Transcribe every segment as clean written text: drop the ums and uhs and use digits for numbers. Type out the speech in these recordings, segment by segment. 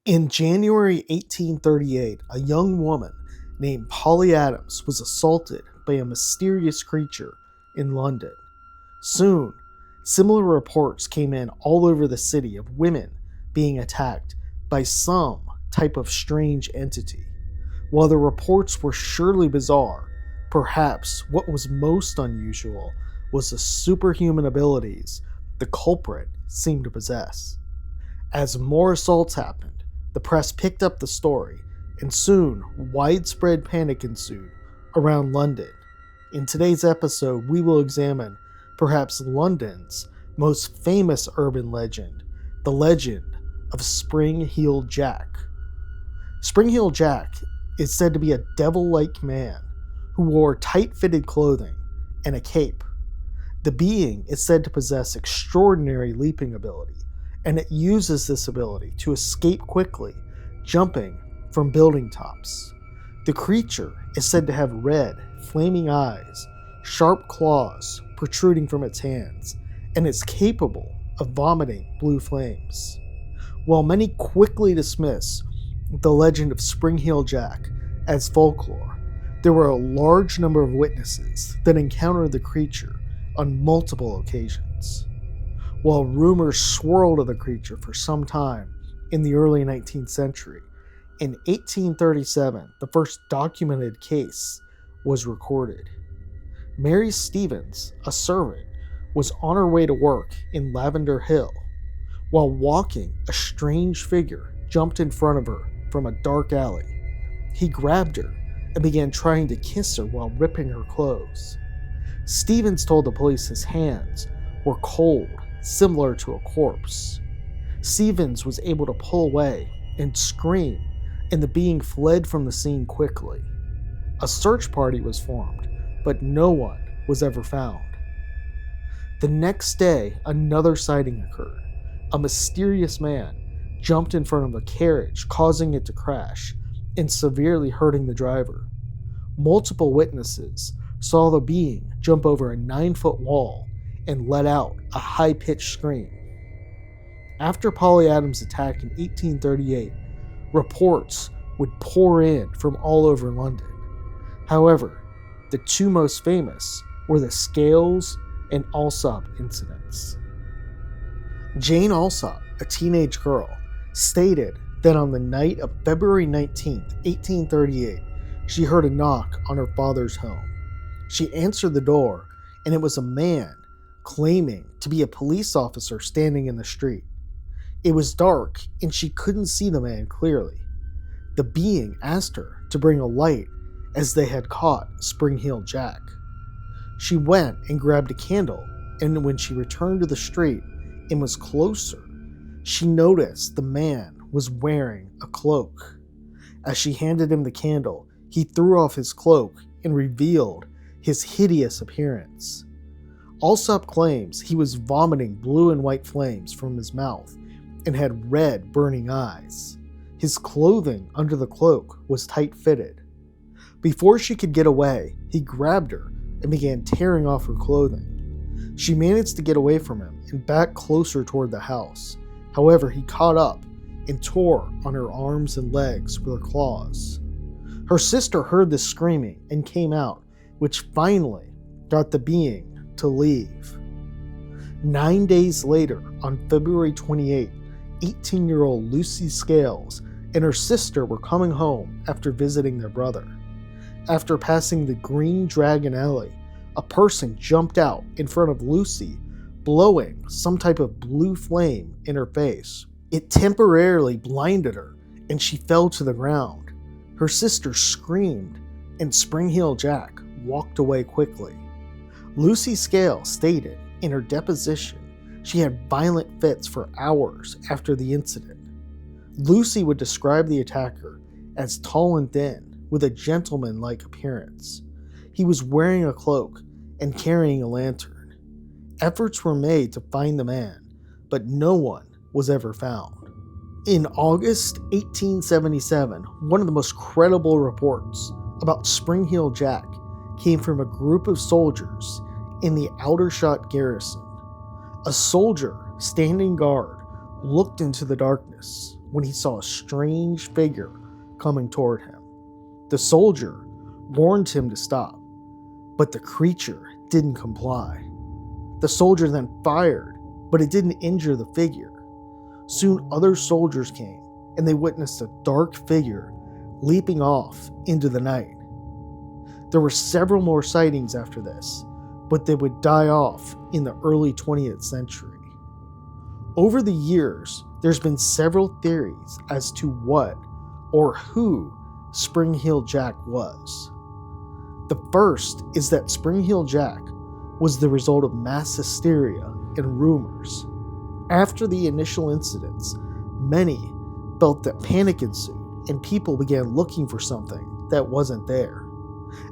In January 1838, a young woman named Polly Adams was assaulted by a mysterious creature in London. Soon, similar reports came in all over the city of women being attacked by some type of strange entity. While the reports were surely bizarre, perhaps what was most unusual was the superhuman abilities the culprit seemed to possess. As more assaults happened, the press picked up the story, and soon widespread panic ensued around London. In today's episode, we will examine perhaps London's most famous urban legend, the legend of Spring-Heeled Jack. Spring-Heeled Jack is said to be a devil-like man who wore tight-fitted clothing and a cape. The being is said to possess extraordinary leaping ability, and it uses this ability to escape quickly, jumping from building tops. The creature is said to have red, flaming eyes, sharp claws protruding from its hands, and is capable of vomiting blue flames. While many quickly dismiss the legend of Spring-Heeled Jack as folklore, there were a large number of witnesses that encountered the creature on multiple occasions. While rumors swirled of the creature for some time in the early 19th century, in 1837, the first documented case was recorded. Mary Stevens, a servant, was on her way to work in Lavender Hill. While walking, a strange figure jumped in front of her from a dark alley. He grabbed her and began trying to kiss her while ripping her clothes. Stevens told the police his hands were cold, similar to a corpse. Stevens was able to pull away and scream, and the being fled from the scene quickly. A search party was formed, but no one was ever found. The next day, another sighting occurred. A mysterious man jumped in front of a carriage, causing it to crash and severely hurting the driver. Multiple witnesses saw the being jump over a 9-foot wall and let out a high-pitched scream. After Polly Adams' attack in 1838, reports would pour in from all over London. However, the two most famous were the Scales and Alsop incidents. Jane Alsop, a teenage girl, stated that on the night of February 19, 1838, she heard a knock on her father's home. She answered the door, and it was a man claiming to be a police officer standing in the street. It was dark, and she couldn't see the man clearly. The being asked her to bring a light, as they had caught Spring-Heeled Jack. She went and grabbed a candle, and when she returned to the street and was closer, she noticed the man was wearing a cloak. As she handed him the candle, he threw off his cloak and revealed his hideous appearance. Alsop claims he was vomiting blue and white flames from his mouth and had red, burning eyes. His clothing under the cloak was tight-fitted. Before she could get away, he grabbed her and began tearing off her clothing. She managed to get away from him and back closer toward the house. However, he caught up and tore on her arms and legs with her claws. Her sister heard the screaming and came out, which finally got the being to leave. 9 days later, on February 28, 18-year-old Lucy Scales and her sister were coming home after visiting their brother. After passing the Green Dragon Alley, a person jumped out in front of Lucy, blowing some type of blue flame in her face. It temporarily blinded her, and she fell to the ground. Her sister screamed, and Spring-Heeled Jack walked away quickly. Lucy Scales stated in her deposition she had violent fits for hours after the incident. Lucy would describe the attacker as tall and thin, with a gentleman-like appearance. He was wearing a cloak and carrying a lantern. Efforts were made to find the man, but no one was ever found. In August 1877, one of the most credible reports about Spring-Heeled Jack came from a group of soldiers in the Aldershot garrison. A soldier standing guard looked into the darkness. when he saw a strange figure coming toward him. The soldier warned him to stop, but the creature didn't comply. The soldier then fired, but it didn't injure the figure. Soon other soldiers came, and they witnessed a dark figure leaping off into the night. There were several more sightings after this, but they would die off in the early 20th century. Over the years, there's been several theories as to what or who Spring Heel Jack was. The first is that Spring Heel Jack was the result of mass hysteria and rumors. After the initial incidents, many felt that panic ensued and people began looking for something that wasn't there.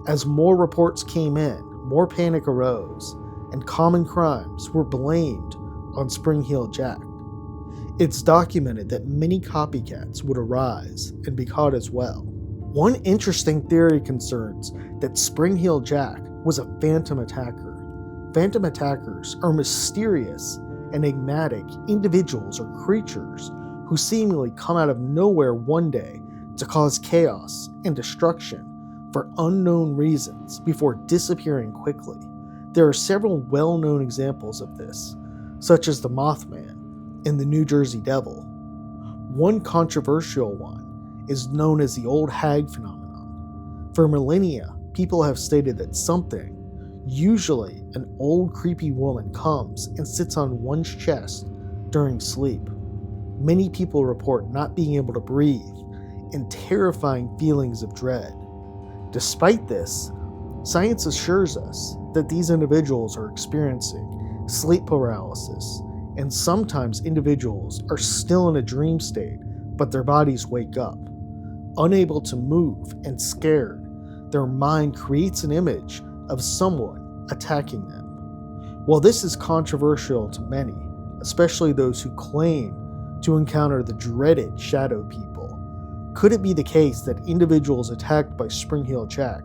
As more reports came in, more panic arose, and common crimes were blamed on Spring Heel Jack. It's documented that many copycats would arise and be caught as well. One interesting theory concerns that Spring Heel Jack was a phantom attacker. Phantom attackers are mysterious, enigmatic individuals or creatures who seemingly come out of nowhere one day to cause chaos and destruction for unknown reasons before disappearing quickly. There are several well-known examples of this, such as the Mothman and the New Jersey Devil. One controversial one is known as the old hag phenomenon. For millennia, people have stated that something, usually an old creepy woman, comes and sits on one's chest during sleep. Many people report not being able to breathe and terrifying feelings of dread. Despite this, science assures us that these individuals are experiencing sleep paralysis, and sometimes individuals are still in a dream state, but their bodies wake up. Unable to move and scared, their mind creates an image of someone attacking them. While this is controversial to many, especially those who claim to encounter the dreaded shadow people, could it be the case that individuals attacked by Spring Heel Jack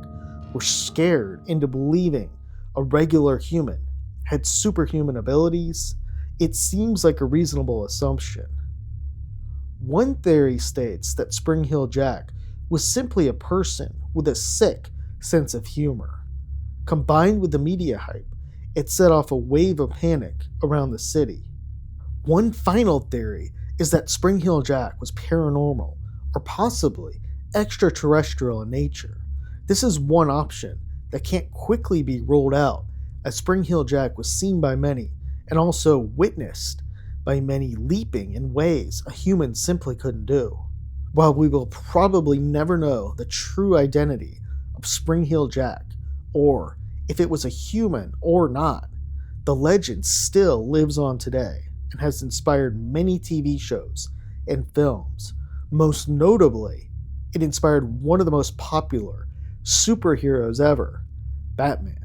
were scared into believing a regular human had superhuman abilities? It seems like a reasonable assumption. One theory states that Spring Heel Jack was simply a person with a sick sense of humor. Combined with the media hype, it set off a wave of panic around the city. One final theory is that Spring Heel Jack was paranormal or possibly extraterrestrial in nature. This is one option that can't quickly be ruled out, as Spring Heel Jack was seen by many and also witnessed by many leaping in ways a human simply couldn't do. While we will probably never know the true identity of Spring Heel Jack, or if it was a human or not, the legend still lives on today and has inspired many TV shows and films. Most notably, it inspired one of the most popular superheroes ever, Batman.